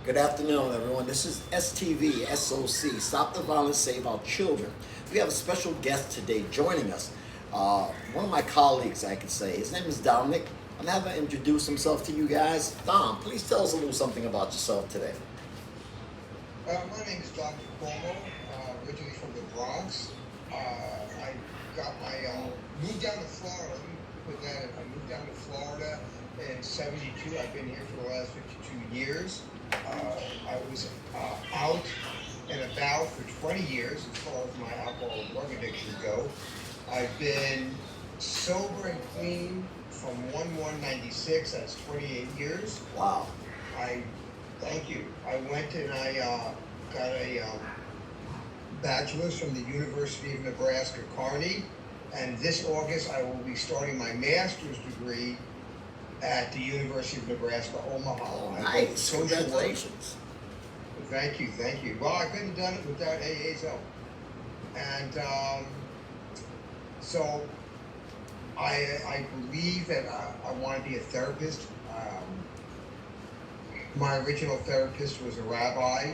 Good afternoon, everyone. This is STV SOC, Stop the Violence, Save Our Children. We have a special guest today joining us. One of my colleagues, I could say. His name is Dominic. I'm going to have him introduce himself to you guys. Dom, please tell us a little something about yourself today. My name is Dr. Cuomo, originally from the Bronx. I got moved down to Florida. Let me put that in. I moved down to Florida in '72. I've been here for the last 52 years. I was out and about for 20 years as far as my alcohol and drug addiction go. I've been sober and clean from 1/1/96. That's 28 years. Wow. Thank you. I went and I got a bachelor's from the University of Nebraska Kearney, and this August I will be starting my master's degree at the University of Nebraska Omaha. Oh, I nice. go for social work. Congratulations. Thank you, thank you. Well, I couldn't have done it without AA's help, and so I believe that I want to be a therapist. My original therapist was a rabbi,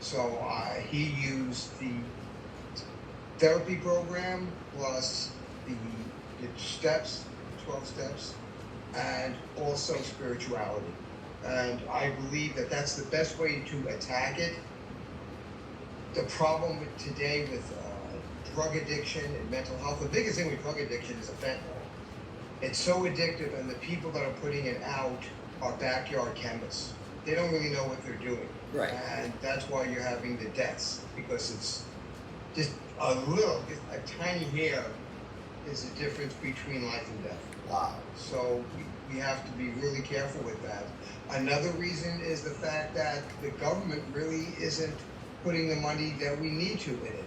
so he used the therapy program plus the steps, 12 steps, and also spirituality. And I believe that that's the best way to attack it. The problem today with drug addiction and mental health, the biggest thing with drug addiction is the fentanyl. It's so addictive, and the people that are putting it out are backyard chemists. They don't really know what they're doing. Right. And that's why you're having the deaths, because it's just a tiny hair is the difference between life and death. Wow. So we have to be really careful with that. Another reason is the fact that the government really isn't putting the money that we need to in it.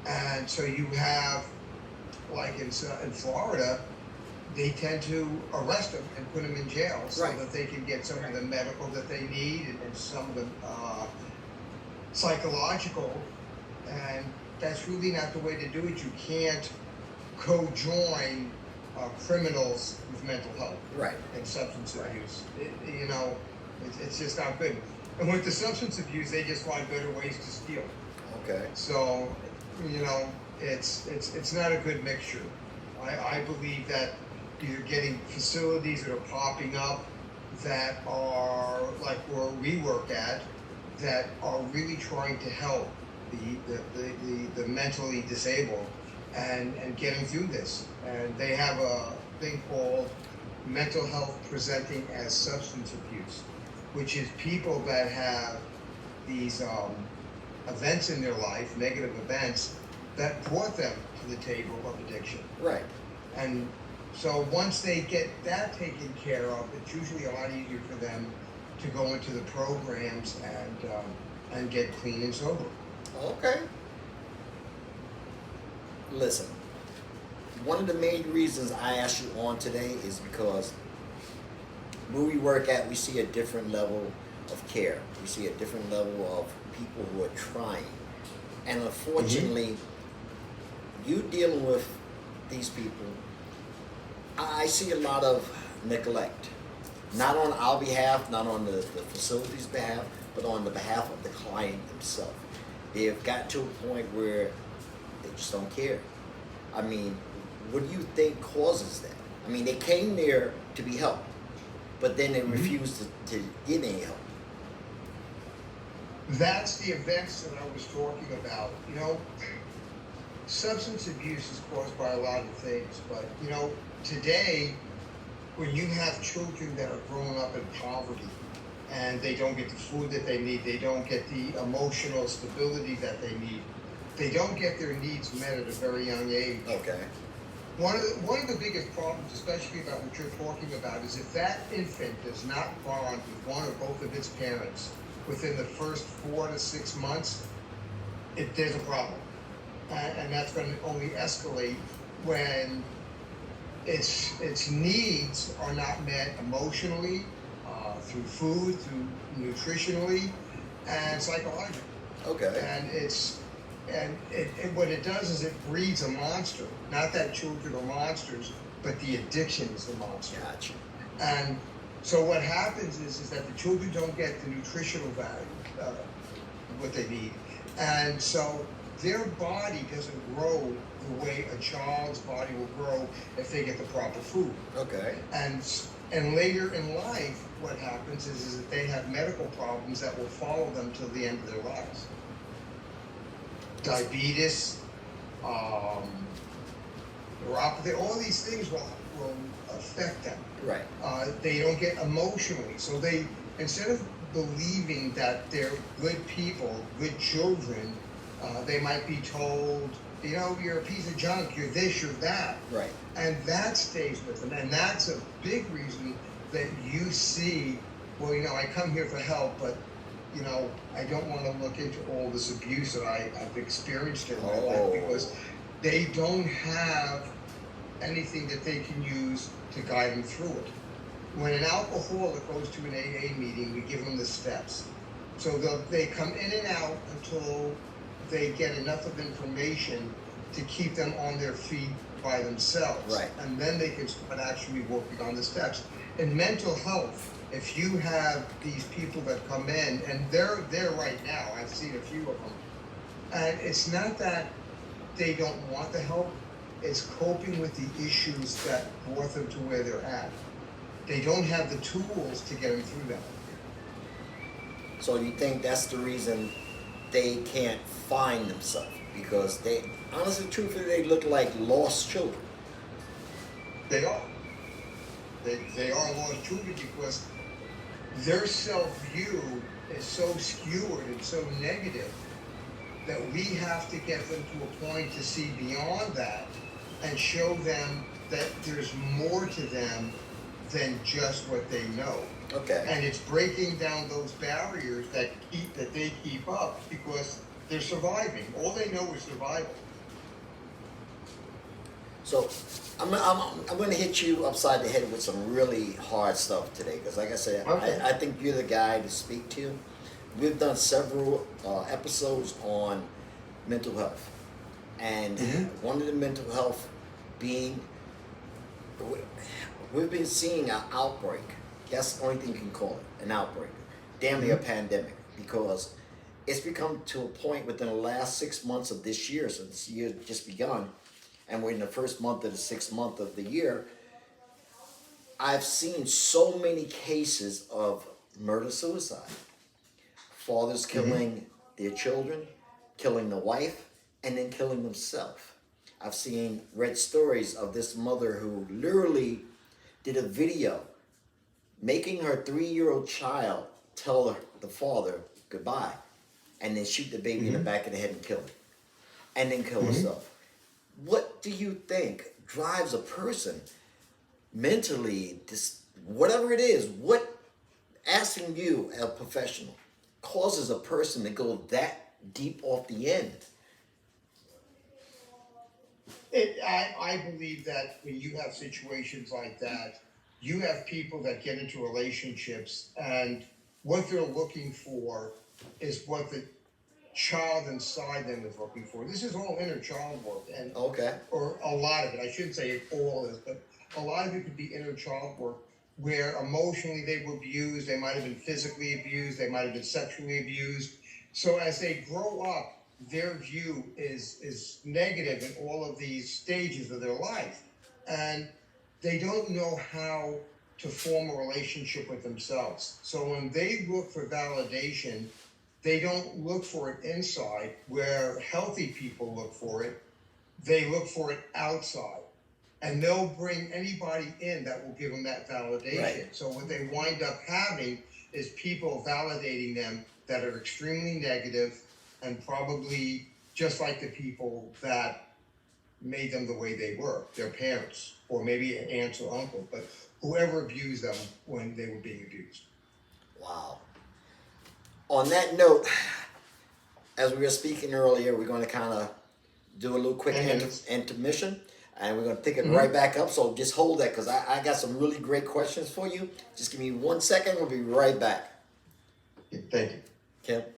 And so you have, like in Florida, they tend to arrest them and put them in jail so Right. that they can get some of the medical that they need and some of the psychological. And that's really not the way to do it. You can't co-join criminals with mental health Right. and substance abuse. It's just not good. And with the substance abuse, they just find better ways to steal. Okay. So, it's not a good mixture. I believe that you're getting facilities that are popping up that are like where we work at, that are really trying to help the mentally disabled and get them through this. And they have a thing called mental health presenting as substance abuse, which is people that have these events in their life, negative events, that brought them to the table of addiction. Right. And so once they get that taken care of, it's usually a lot easier for them to go into the programs and get clean and sober. Okay. Listen, one of the main reasons I asked you on today is because where we work at, we see a different level of care. We see a different level of people who are trying. And unfortunately, you dealing with these people, I see a lot of neglect. Not on our behalf, not on the facility's behalf, but on the behalf of the client himself. They've got to a point where they just don't care. I mean, what do you think causes that? I mean, they came there to be helped, but then they refused to get any help. That's the events that I was talking about. Substance abuse is caused by a lot of things, but today, when you have children that are growing up in poverty and they don't get the food that they need, they don't get the emotional stability that they need, they don't get their needs met at a very young age. Okay. One of the biggest problems, especially about what you're talking about, is if that infant does not bond with one or both of its parents within the first 4 to 6 months, there's a problem. And that's going to only escalate when its needs are not met emotionally, through food, through nutritionally, and psychologically. Okay. And what it does is it breeds a monster. Not that children are monsters, but the addiction is the monster. Gotcha. And So what happens is that the children don't get the nutritional value, what they need, and so their body doesn't grow the way a child's body will grow if they get the proper food. Okay. And later in life, what happens is that they have medical problems that will follow them till the end of their lives. Diabetes, neuropathy, all these things will affect them. Right. They don't get emotionally. So they, instead of believing that they're good people, good children, they might be told, you know, you're a piece of junk, you're this, you're that. Right. And that stays with them. And that's a big reason that you see, well, you know, I come here for help, but, you know, I don't want to look into all this abuse that I've experienced in my life, because they don't have anything that they can use to guide them through it. When an alcoholic goes to an AA meeting, we give them the steps. So they come in and out until they get enough of information to keep them on their feet by themselves. Right. And then they can start actually working on the steps. In mental health, if you have these people that come in, and they're there right now, I've seen a few of them, and it's not that they don't want the help, it's coping with the issues that brought them to where they're at. They don't have the tools to get them through that. So you think that's the reason they can't find themselves? Because they, honestly, truthfully, they look like lost children. They are. They are lost children because their self-view is so skewered and so negative that we have to get them to a point to see beyond that and show them that there's more to them than just what they know. Okay. And it's breaking down those barriers that they keep up because they're surviving. All they know is survival. So I'm going to hit you upside the head with some really hard stuff today, because like I said, Okay. I think you're the guy to speak to. We've done several episodes on mental health, and one of the mental health being, we've been seeing an outbreak. That's the only thing you can call it, an outbreak. Damn near a pandemic, because it's become to a point within the last 6 months of this year, so this year just begun, and we're in the first month of the 6th month of the year. I've seen so many cases of murder-suicide. Fathers killing their children, killing the wife, and then killing themselves. I've read stories of this mother who literally did a video making her 3-year-old child tell the father goodbye, and then shoot the baby in the back of the head and kill it, and then kill herself. What do you think drives a person mentally, whatever it is, what, asking you, a professional, causes a person to go that deep off the end? I believe that when you have situations like that, you have people that get into relationships and what they're looking for is what the child inside them is looking for. This is all inner child work, and or a lot of it. I shouldn't say it all is, but a lot of it could be inner child work where emotionally they were abused, they might have been physically abused, they might have been sexually abused. So as they grow up, their view is negative in all of these stages of their life. And they don't know how to form a relationship with themselves. So when they look for validation, they don't look for it inside where healthy people look for it. They look for it outside. And they'll bring anybody in that will give them that validation. Right. So what they wind up having is people validating them that are extremely negative and probably just like the people that made them the way they were, their parents, or maybe an aunt or uncle, but whoever abused them when they were being abused. Wow. On that note, as we were speaking earlier, we're going to kind of do a little quick intermission, and we're going to pick it right back up. So just hold that, because I got some really great questions for you. Just give me 1 second. We'll be right back. Thank you. Okay.